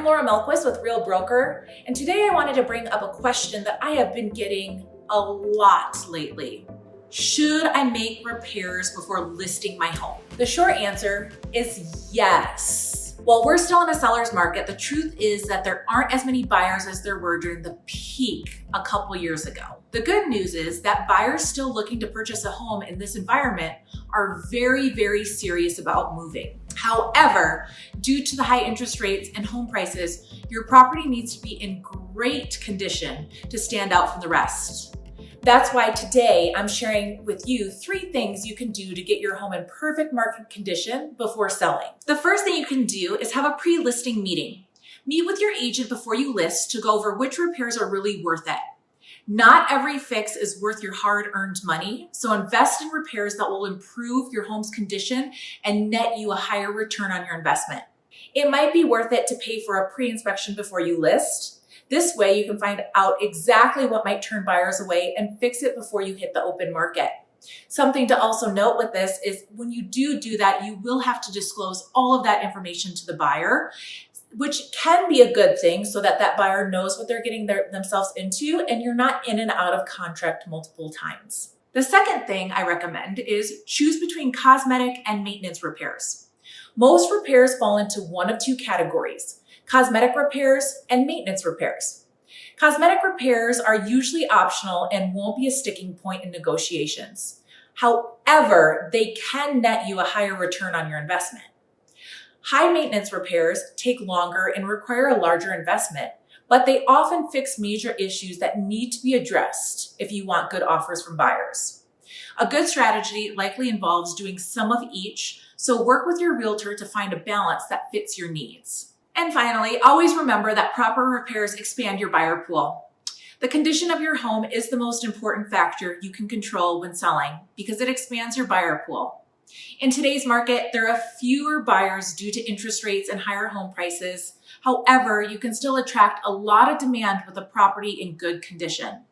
I'm Laura Melquist with Realtor, and today I wanted to bring up a question that I have been getting a lot lately. Should I make repairs before listing my home? The short answer is yes. While we're still in a seller's market, the truth is that there aren't as many buyers as there were during the peak a couple years ago. The good news is that buyers still looking to purchase a home in this environment are very, very serious about moving. However, due to the high interest rates and home prices, your property needs to be in great condition to stand out from the rest. That's why today I'm sharing with you 3 things you can do to get your home in perfect market condition before selling. The first thing you can do is have a pre-listing meeting. Meet with your agent before you list to go over which repairs are really worth it. Not every fix is worth your hard-earned money, so invest in repairs that will improve your home's condition and net you a higher return on your investment. It might be worth it to pay for a pre-inspection before you list. This way you can find out exactly what might turn buyers away and fix it before you hit the open market. Something to also note with this is when you do that, you will have to disclose all of that information to the buyer, which can be a good thing so that that buyer knows what they're getting themselves into and you're not in and out of contract multiple times. The second thing I recommend is choose between cosmetic and maintenance repairs. Most repairs fall into one of 2 categories: cosmetic repairs and maintenance repairs. Cosmetic repairs are usually optional and won't be a sticking point in negotiations. However, they can net you a higher return on your investment. High maintenance repairs take longer and require a larger investment, but they often fix major issues that need to be addressed if you want good offers from buyers. A good strategy likely involves doing some of each, so work with your realtor to find a balance that fits your needs. And finally, always remember that proper repairs expand your buyer pool. The condition of your home is the most important factor you can control when selling because it expands your buyer pool. In today's market, there are fewer buyers due to interest rates and higher home prices. However, you can still attract a lot of demand with a property in good condition.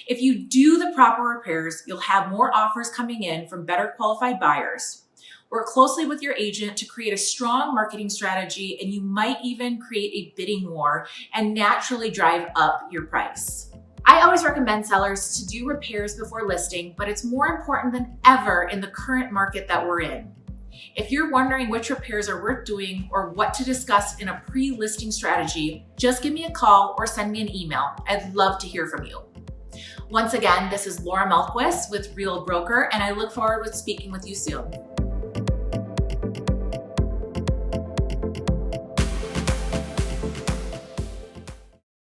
If you do the proper repairs, you'll have more offers coming in from better qualified buyers. Work closely with your agent to create a strong marketing strategy, and you might even create a bidding war and naturally drive up your price. I always recommend sellers to do repairs before listing, but it's more important than ever in the current market that we're in. If you're wondering which repairs are worth doing or what to discuss in a pre-listing strategy, just give me a call or send me an email. I'd love to hear from you. Once again, this is Laura Melquist with Realtor, and I look forward to speaking with you soon.